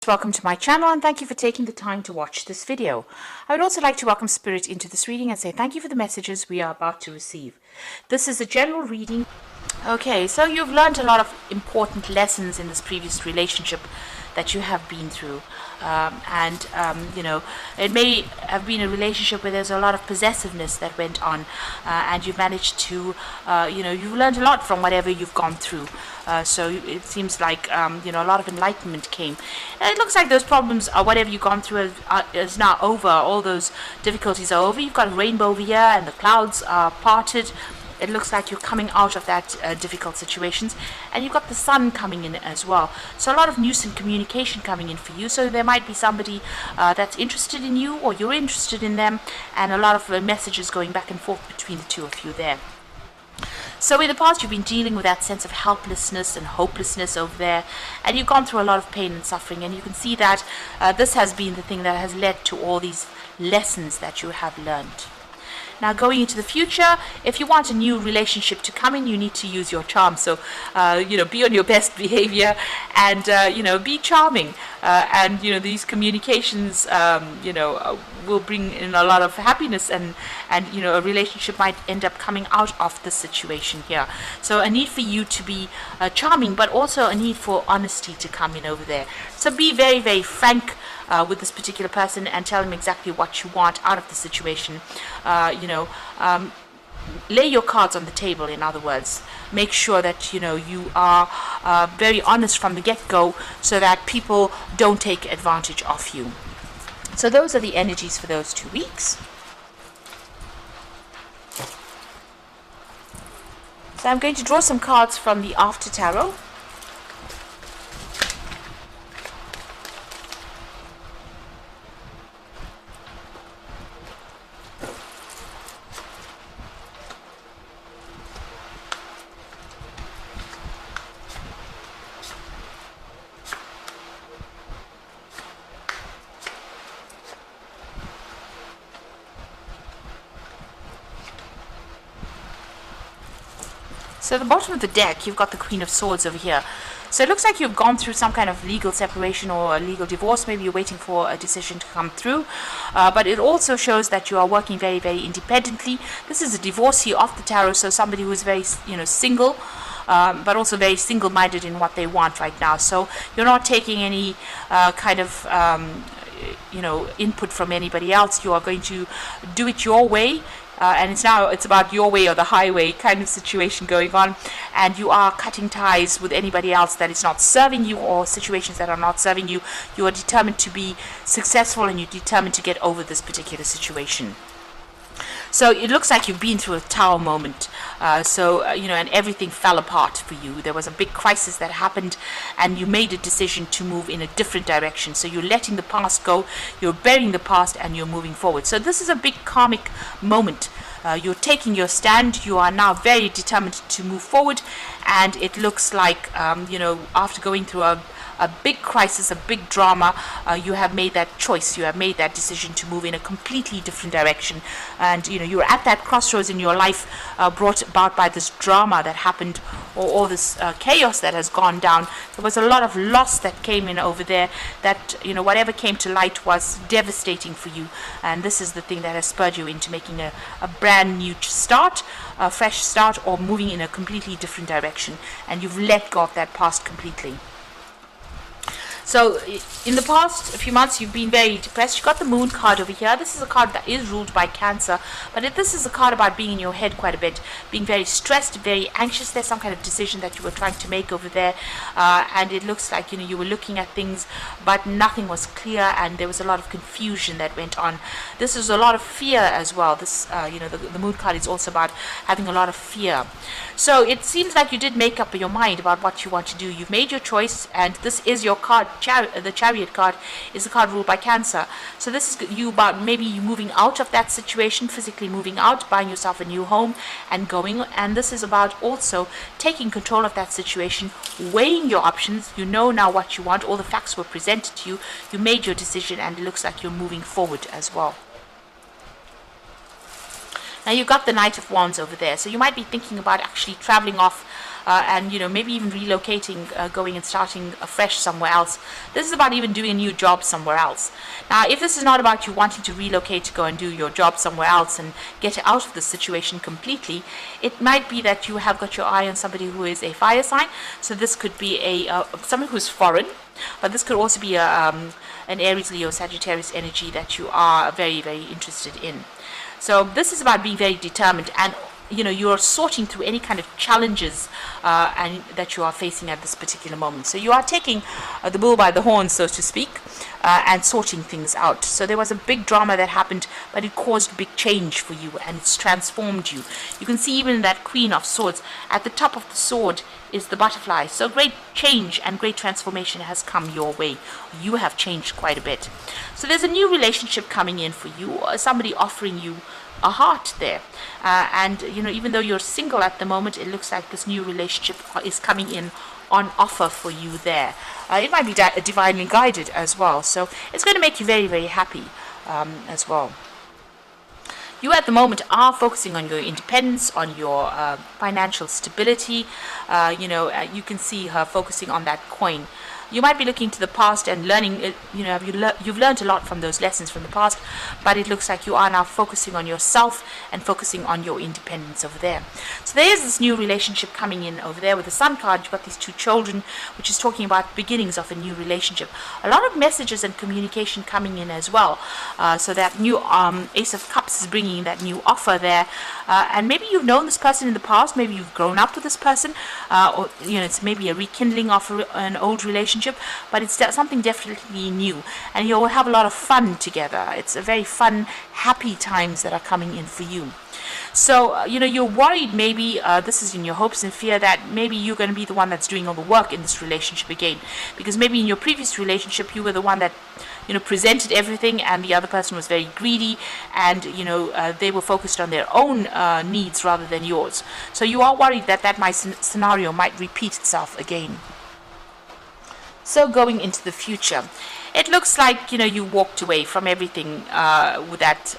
Welcome to my channel and thank you for taking the time to watch this video. I would also like to welcome Spirit into this reading and say thank you for the messages we are about to receive. This is a general reading. Okay, so you've learned a lot of important lessons in this previous relationship that you have been through. It may have been a relationship where there's a lot of possessiveness that went on, and you've managed to, you've learned a lot from whatever you've gone through. So it seems like, a lot of enlightenment came. And it looks like those problems, whatever you've gone through, is now over. All those difficulties are over. You've got a rainbow over here, and the clouds are parted. It looks like you're coming out of that difficult situations, and you've got the sun coming in as well. So a lot of news and communication coming in for you. So there might be somebody that's interested in you, or you're interested in them, and a lot of messages going back and forth between the two of you there. So in the past, you've been dealing with that sense of helplessness and hopelessness over there, and you've gone through a lot of pain and suffering, and you can see that this has been the thing that has led to all these lessons that you have learned. Now, going into the future, if you want a new relationship to come in, you need to use your charm. So, be on your best behavior and, be charming. These communications, will bring in a lot of happiness and a relationship might end up coming out of the situation here. So a need for you to be charming, but also a need for honesty to come in over there. So be very, very frank with this particular person and tell them exactly what you want out of the situation. Lay your cards on the table, in other words. Make sure that you are very honest from the get-go so that people don't take advantage of you. So those are the energies for those 2 weeks. So I'm going to draw some cards from the After Tarot. So at the bottom of the deck, you've got the Queen of Swords over here. So it looks like you've gone through some kind of legal separation or a legal divorce. Maybe you're waiting for a decision to come through. But it also shows that you are working very, very independently. This is a divorcee of the tarot, so somebody who is very, single, but also very single-minded in what they want right now. So you're not taking any input from anybody else. You are going to do it your way. And it's about your way or the highway kind of situation going on, and you are cutting ties with anybody else that is not serving you or situations that are not serving you. You are determined to be successful and you're determined to get over this particular situation. So it looks like you've been through a tower moment, and everything fell apart for you. There was a big crisis that happened, and you made a decision to move in a different direction. So you're letting the past go, you're burying the past, and you're moving forward. So this is a big karmic moment. You're taking your stand. You are now very determined to move forward, and it looks like, after going through a big crisis, a big drama, you have made that choice, you have made that decision to move in a completely different direction. And you're at that crossroads in your life, brought about by this drama that happened, or all this chaos that has gone down. There was a lot of loss that came in over there, that whatever came to light was devastating for you, and this is the thing that has spurred you into making a brand new start, a fresh start, or moving in a completely different direction, and you've let go of that past completely. So in the past few months, you've been very depressed. You've got the Moon card over here. This is a card that is ruled by Cancer, but this is a card about being in your head quite a bit, being very stressed, very anxious. There's some kind of decision that you were trying to make over there, and it looks like you were looking at things, but nothing was clear, and there was a lot of confusion that went on. This is a lot of fear as well. This, the Moon card is also about having a lot of fear. So it seems like you did make up your mind about what you want to do. You've made your choice, and this is your card. The Chariot card is the card ruled by Cancer. So this is you about maybe you moving out of that situation, physically moving out, buying yourself a new home and going. And this is about also taking control of that situation, weighing your options. You know now what you want. All the facts were presented to you. You made your decision, and it looks like you're moving forward as well. Now you've got the Knight of Wands over there, so you might be thinking about actually traveling off and maybe even relocating, going and starting afresh somewhere else. This is about even doing a new job somewhere else. Now, if this is not about you wanting to relocate to go and do your job somewhere else and get out of the situation completely, it might be that you have got your eye on somebody who is a fire sign. So this could be someone who's foreign, but this could also be an Aries, Leo, Sagittarius energy that you are very, very interested in. So this is about being very determined, and you're sorting through any kind of challenges and that you are facing at this particular moment. So you are taking the bull by the horns, so to speak, and sorting things out. So there was a big drama that happened, but it caused big change for you, and it's transformed you. You can see even that Queen of Swords, at the top of the sword is the butterfly. So great change and great transformation has come your way. You have changed quite a bit. So there's a new relationship coming in for you, somebody offering you a heart there, and even though you're single at the moment, it looks like this new relationship is coming in on offer for you there. It might be divinely guided as well, so it's going to make you very, very happy as well. You at the moment are focusing on your independence, on your financial stability. You can see her focusing on that coin. You might be looking to the past and learning, you've learned a lot from those lessons from the past, but it looks like you are now focusing on yourself and focusing on your independence over there. So there is this new relationship coming in over there with the Sun card. You've got these two children, which is talking about beginnings of a new relationship. A lot of messages and communication coming in as well. So that new Ace of Cups is bringing that new offer there. And maybe you've known this person in the past, maybe you've grown up with this person, or it's maybe a rekindling of an old relationship, but it's something definitely new, and you'll have a lot of fun together. It's a very fun, happy times that are coming in for you. So, you're worried maybe, this is in your hopes and fear, that maybe you're going to be the one that's doing all the work in this relationship again, because maybe in your previous relationship you were the one that presented everything, and the other person was very greedy, and they were focused on their own needs rather than yours. So you are worried that scenario might repeat itself again. So going into the future, it looks like you walked away from everything with that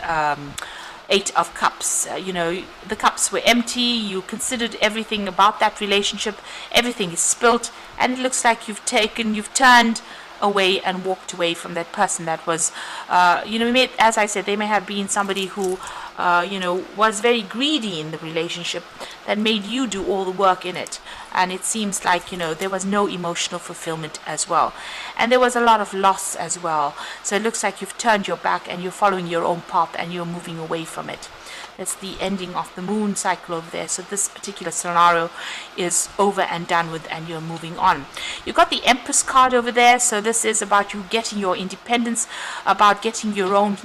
Eight of Cups. The cups were empty. You considered everything about that relationship. Everything is spilt, and it looks like you've turned away and walked away from that person that was, as I said, they may have been somebody who, was very greedy in the relationship that made you do all the work in it. And it seems like, there was no emotional fulfillment as well. And there was a lot of loss as well. So it looks like you've turned your back and you're following your own path and you're moving away from it. That's the ending of the moon cycle over there. So this particular scenario is over and done with, and you're moving on. You've got the Empress card over there. So this is about you getting your independence, about getting your own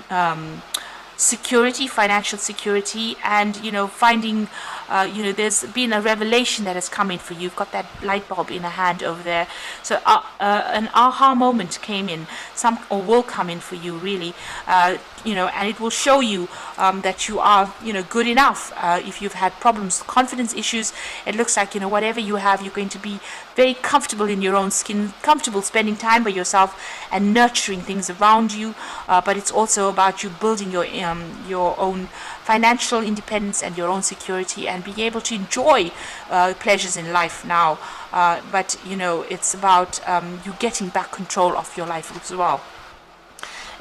security, financial security, and finding there's been a revelation that has come in for you. You've got that light bulb in a hand over there. So an aha moment came in, or will come in for you, really, and it will show you that you are good enough. If you've had problems, confidence issues, it looks like whatever you have, you're going to be very comfortable in your own skin, comfortable spending time by yourself and nurturing things around you. But it's also about you building your own financial independence and your own security, and being able to enjoy pleasures in life now. But it's about you getting back control of your life as well.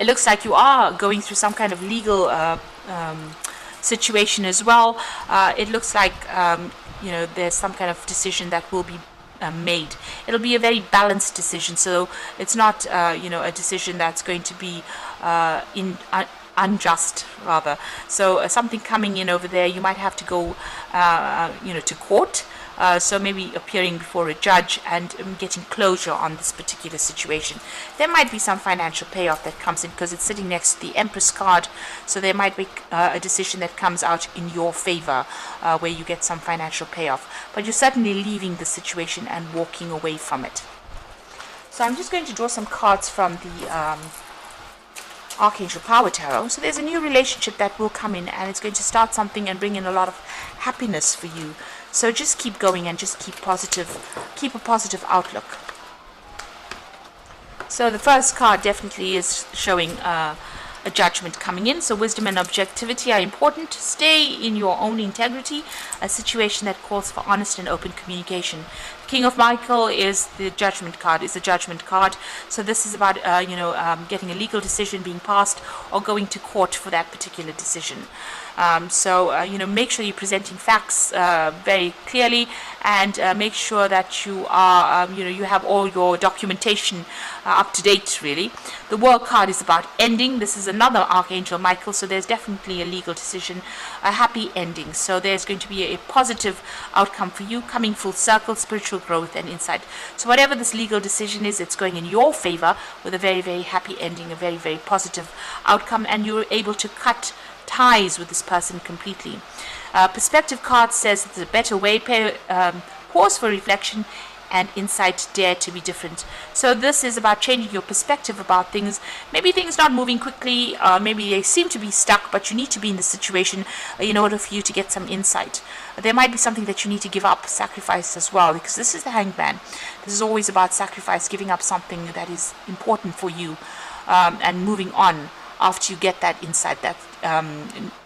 It looks like you are going through some kind of legal situation as well. It looks like there's some kind of decision that will be made. It'll be a very balanced decision, so it's not a decision that's going to be unjust, rather. So something coming in over there, you might have to go to court, so maybe appearing before a judge and getting closure on this particular situation. There might be some financial payoff that comes in, because it's sitting next to the Empress card, so there might be a decision that comes out in your favor, where you get some financial payoff, but you're certainly leaving the situation and walking away from it. So I'm just going to draw some cards from the Archangel Power Tarot. So there's a new relationship that will come in, and it's going to start something and bring in a lot of happiness for you. So just keep going and just keep a positive outlook. So the first card definitely is showing a a judgment coming in. So wisdom and objectivity are important. Stay in your own integrity, a situation that calls for honest and open communication. King of Michael is the judgment card, is a judgment card. So this is about, getting a legal decision being passed or going to court for that particular decision. Make sure you're presenting facts very clearly, and make sure that you are, you have all your documentation up to date, really. The World card is about ending. This is another Archangel Michael, so there's definitely a legal decision, a happy ending. So there's going to be a positive outcome for you, coming full circle, spiritual growth and insight. So whatever this legal decision is, it's going in your favor with a very, very happy ending, a very, very positive outcome, and you're able to cut ties with this person completely. Perspective card says it's a better way. Pause for reflection and insight, dare to be different. So this is about changing your perspective about things. Maybe things not moving quickly, maybe they seem to be stuck, but you need to be in the situation in order for you to get some insight. There might be something that you need to give up, sacrifice as well, because this is the Hangman. This is always about sacrifice, giving up something that is important for you, and moving on after you get that insight, that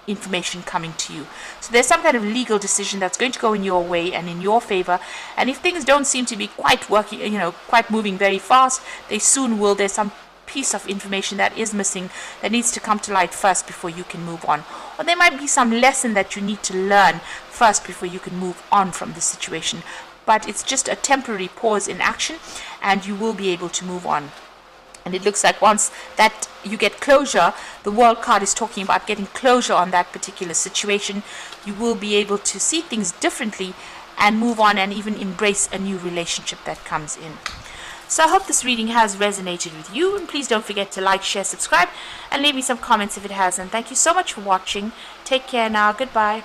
information coming to you. So there's some kind of legal decision that's going to go in your way and in your favor, and if things don't seem to be quite working, quite moving very fast, they soon will. There's some piece of information that is missing that needs to come to light first before you can move on, or there might be some lesson that you need to learn first before you can move on from the situation. But it's just a temporary pause in action, and you will be able to move on. And it looks like once that you get closure, the World card is talking about getting closure on that particular situation. You will be able to see things differently and move on, and even embrace a new relationship that comes in. So I hope this reading has resonated with you, and please don't forget to like, share, subscribe, and leave me some comments if it has. And thank you so much for watching. Take care now. Goodbye.